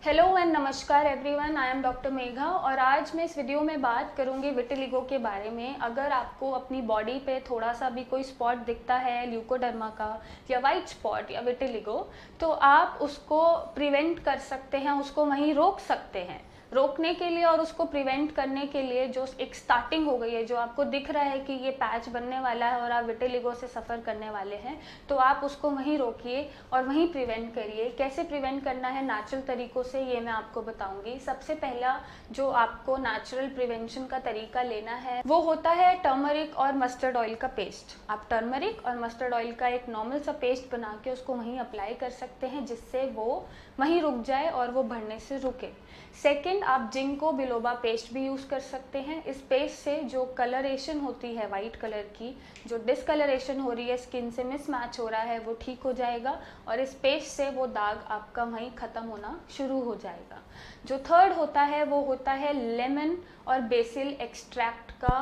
Hello and नमस्कार everyone, I am doctor Megha और आज मैं इस वीडियो में बात करूंगी विटिलिगो के बारे में। अगर आपको अपनी बॉडी पे थोड़ा सा भी कोई स्पॉट दिखता है ल्यूकोडर्मा का या वाइट स्पॉट या विटिलिगो, तो आप उसको प्रिवेंट कर सकते हैं, उसको वहीं रोक सकते हैं। रोकने के लिए और उसको प्रिवेंट करने के लिए जो एक स्टार्टिंग हो गई है, जो आपको दिख रहा है कि ये पैच बनने वाला है और आप विटिलिगो से सफ़र करने वाले हैं, तो आप उसको वहीं रोकिए और वहीं प्रिवेंट करिए। कैसे प्रिवेंट करना है नेचुरल तरीक़ों से, ये मैं आपको बताऊंगी। सबसे पहला जो आपको नेचुरल प्रिवेंशन का तरीका लेना है वो होता है टर्मरिक और मस्टर्ड ऑयल का पेस्ट। आप टर्मरिक और मस्टर्ड ऑयल का एक नॉर्मल सा पेस्ट बना के उसको वहीं अप्लाई कर सकते हैं, जिससे वो वहीं रुक जाए और वो बढ़ने से रुके। सेकंड, आप जिंको बिलोबा पेस्ट भी यूज़ कर सकते हैं। इस पेस्ट से जो कलरेशन होती है वाइट कलर की, जो डिसकलरेशन हो रही है, स्किन से मिसमैच हो रहा है, वो ठीक हो जाएगा और इस पेस्ट से वो दाग आपका वहीं ख़त्म होना शुरू हो जाएगा। जो थर्ड होता है वो होता है लेमन और बेसिल एक्सट्रैक्ट का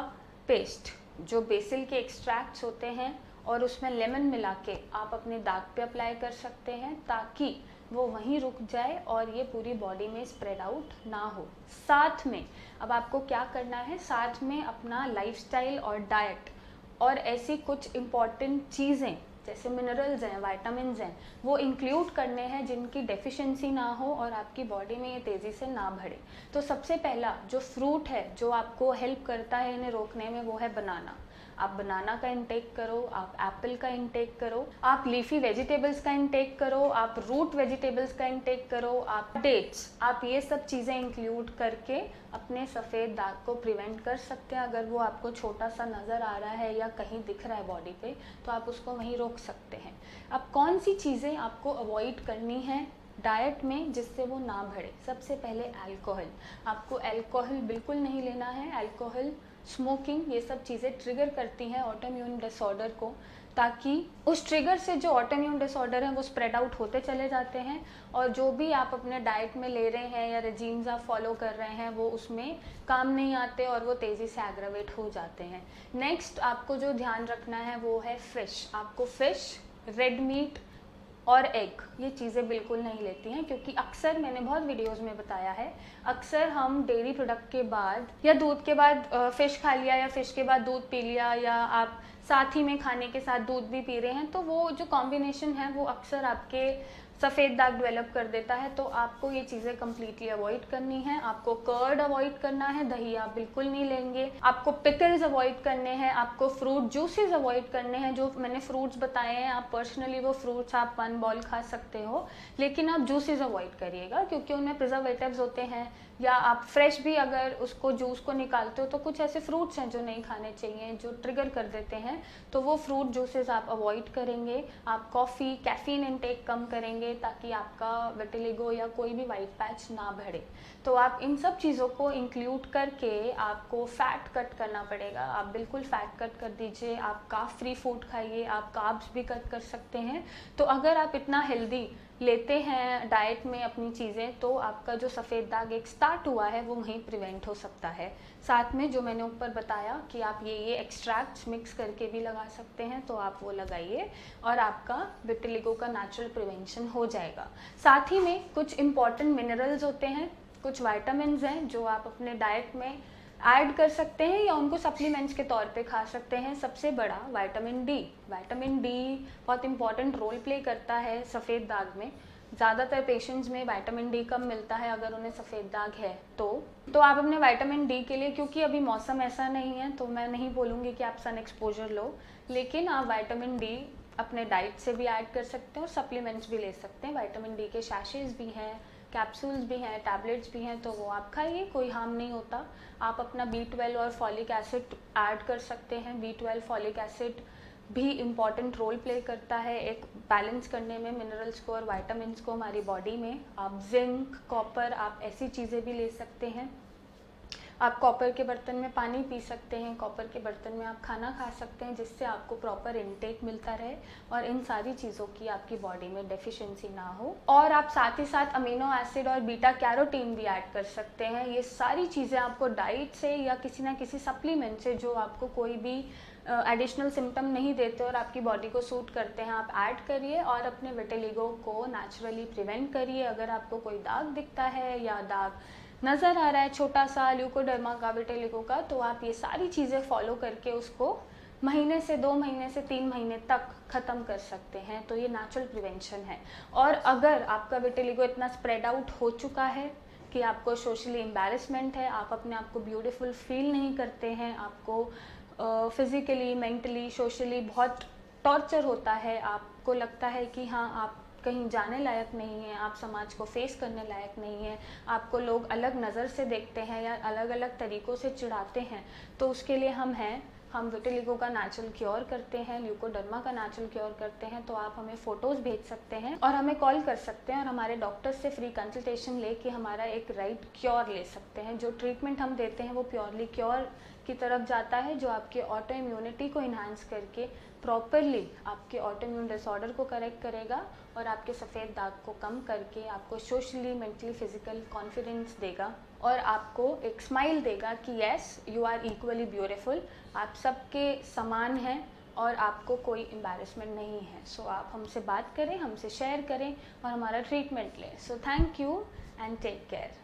पेस्ट। जो बेसिल के एक्सट्रैक्ट्स होते हैं और उसमें लेमन मिला के आप अपने दाग पे अप्लाई कर सकते हैं, ताकि वो वहीं रुक जाए और ये पूरी बॉडी में स्प्रेड आउट ना हो। साथ में अब आपको क्या करना है, साथ में अपना लाइफस्टाइल और डाइट और ऐसी कुछ इम्पॉर्टेंट चीज़ें जैसे मिनरल्स हैं, विटामिन्स हैं, वो इंक्लूड करने हैं जिनकी डेफिशिएंसी ना हो और आपकी बॉडी में ये तेज़ी से ना बढ़े। तो सबसे पहला जो फ्रूट है जो आपको हेल्प करता है इन्हें रोकने में, वो है बनाना। आप बनाना का इंटेक करो, आप एप्पल का इंटेक करो, आप लीफी वेजिटेबल्स का इंटेक करो, आप रूट वेजिटेबल्स का इंटेक करो, आप डेट्स, आप ये सब चीज़ें इंक्लूड करके अपने सफ़ेद दाग को प्रिवेंट कर सकते हैं। अगर वो आपको छोटा सा नज़र आ रहा है या कहीं दिख रहा है बॉडी पे, तो आप उसको वहीं रोक सकते हैं। अब कौन सी चीज़ें आपको अवॉइड करनी है डाइट में जिससे वो ना बढ़े? सबसे पहले अल्कोहल। आपको अल्कोहल बिल्कुल नहीं लेना है। अल्कोहल, स्मोकिंग, ये सब चीज़ें ट्रिगर करती हैं ऑटोइम्यून डिसऑर्डर को, ताकि उस ट्रिगर से जो ऑटोइम्यून डिसऑर्डर है वो स्प्रेड आउट होते चले जाते हैं और जो भी आप अपने डाइट में ले रहे हैं या रेजीम्स आप फॉलो कर रहे हैं वो उसमें काम नहीं आते और वो तेज़ी से एग्रावेट हो जाते हैं। नेक्स्ट आपको जो ध्यान रखना है वो है फ़िश। आपको फ़िश, रेड मीट और एग, ये चीज़ें बिल्कुल नहीं लेती हैं, क्योंकि अक्सर मैंने बहुत वीडियोस में बताया है, अक्सर हम डेयरी प्रोडक्ट के बाद या दूध के बाद फ़िश खा लिया या फ़िश के बाद दूध पी लिया, या आप साथ ही में खाने के साथ दूध भी पी रहे हैं, तो वो जो कॉम्बिनेशन है वो अक्सर आपके सफ़ेद दाग डेवलप कर देता है। तो आपको ये चीज़ें कम्प्लीटली अवॉइड करनी है। आपको कर्ड अवॉइड करना है, दही आप बिल्कुल नहीं लेंगे। आपको पिकल्स अवॉइड करने हैं, आपको फ्रूट जूसेस अवॉइड करने हैं। जो मैंने फ्रूट्स बताए हैं, आप पर्सनली वो फ्रूट्स आप 1 बॉल खा सकते हो, लेकिन आप जूसेस अवॉइड करिएगा, क्योंकि उनमें प्रिजर्वेटिव्स होते हैं। या आप फ्रेश भी अगर उसको जूस को निकालते हो तो कुछ ऐसे फ्रूट्स हैं जो नहीं खाने चाहिए, जो ट्रिगर कर देते हैं, तो वो फ्रूट जूसेस आप अवॉइड करेंगे। आप कॉफ़ी, कैफीन इनटेक कम करेंगे, ताकि आपका विटिलिगो या कोई भी वाइट पैच ना बढ़े। तो आप इन सब चीज़ों को इंक्लूड करके आपको फ़ैट कट करना पड़ेगा। आप बिल्कुल फ़ैट कट कर दीजिए, आप कार्ब फ्री फूड खाइए, आप कार्ब्स भी कट कर सकते हैं। तो अगर आप इतना हेल्दी लेते हैं डाइट में अपनी चीज़ें, तो आपका जो सफ़ेद दाग एक स्टार्ट हुआ है वो वहीं प्रिवेंट हो सकता है। साथ में जो मैंने ऊपर बताया कि आप ये एक्सट्रैक्ट्स मिक्स करके भी लगा सकते हैं, तो आप वो लगाइए और आपका विटिलिगो का नेचुरल प्रिवेंशन हो जाएगा। साथ ही में कुछ इम्पॉर्टेंट मिनरल्स होते हैं, कुछ विटामिन्स हैं जो आप अपने डाइट में ऐड कर सकते हैं या उनको सप्लीमेंट्स के तौर पे खा सकते हैं। सबसे बड़ा विटामिन डी। विटामिन डी बहुत इंपॉर्टेंट रोल प्ले करता है सफ़ेद दाग में। ज़्यादातर पेशेंट्स में विटामिन डी कम मिलता है अगर उन्हें सफ़ेद दाग है तो आप अपने विटामिन डी के लिए, क्योंकि अभी मौसम ऐसा नहीं है तो मैं नहीं बोलूँगी कि आप सन एक्सपोजर लो, लेकिन आप विटामिन डी अपने डाइट से भी ऐड कर सकते हैं और सप्लीमेंट्स भी ले सकते हैं। विटामिन डी के सैशेज़ भी हैं, कैप्सूल्स भी हैं, टैबलेट्स भी हैं, तो वो आप खाइए, कोई हार्म नहीं होता। आप अपना B12 और फॉलिक एसिड ऐड कर सकते हैं। B12 फॉलिक एसिड भी इम्पॉर्टेंट रोल प्ले करता है एक बैलेंस करने में मिनरल्स को और विटामिन्स को हमारी बॉडी में। आप जिंक, कॉपर, आप ऐसी चीज़ें भी ले सकते हैं। आप कॉपर के बर्तन में पानी पी सकते हैं, कॉपर के बर्तन में आप खाना खा सकते हैं, जिससे आपको प्रॉपर इनटेक मिलता रहे और इन सारी चीज़ों की आपकी बॉडी में डेफिशिएंसी ना हो। और आप साथ ही साथ अमीनो एसिड और बीटा कैरोटीन भी ऐड कर सकते हैं। ये सारी चीज़ें आपको डाइट से या किसी ना किसी सप्लीमेंट से, जो आपको कोई भी एडिशनल सिम्टम नहीं देते और आपकी बॉडी को सूट करते हैं, आप ऐड करिए और अपने विटिलिगो को नेचुरली प्रिवेंट करिए। अगर आपको कोई दाग दिखता है या दाग नज़र आ रहा है छोटा सा ल्यूकोडर्मा का, विटिलिगो का, तो आप ये सारी चीज़ें फॉलो करके उसको महीने से 2 महीने से 3 महीने तक ख़त्म कर सकते हैं। तो ये नेचुरल प्रिवेंशन है। और अगर आपका विटिलिगो इतना स्प्रेड आउट हो चुका है कि आपको सोशली एम्बैरेसमेंट है, आप अपने आप को ब्यूटीफुल फील नहीं करते हैं, आपको फिज़िकली, मेंटली, सोशली बहुत टॉर्चर होता है, आपको लगता है कि हाँ आप कहीं जाने लायक नहीं है, आप समाज को फेस करने लायक नहीं है, आपको लोग अलग नज़र से देखते हैं या अलग अलग तरीक़ों से चिढ़ाते हैं, तो उसके लिए हम हैं। हम विटिलिगो का नेचुरल क्योर करते हैं, ल्यूकोडर्मा का नेचुरल क्योर करते हैं। तो आप हमें फ़ोटोज़ भेज सकते हैं और हमें कॉल कर सकते हैं और हमारे डॉक्टर से फ्री कंसल्टेशन लेके हमारा एक राइट क्योर ले सकते हैं। जो ट्रीटमेंट हम देते हैं वो प्योरली क्योर की तरफ जाता है, जो आपके ऑटो इम्यूनिटी को इन्हांस करके प्रॉपरली आपके ऑटो इम्यून डिसऑर्डर को करेक्ट करेगा और आपके सफ़ेद दाग को कम करके आपको सोशली, मेंटली, फिजिकल कॉन्फिडेंस देगा और आपको एक स्माइल देगा कि yes you are equally beautiful, आप सबके समान हैं और आपको कोई एम्बैरेसमेंट नहीं है। सो आप हमसे बात करें, हमसे शेयर करें और हमारा ट्रीटमेंट लें। So thank you and take care.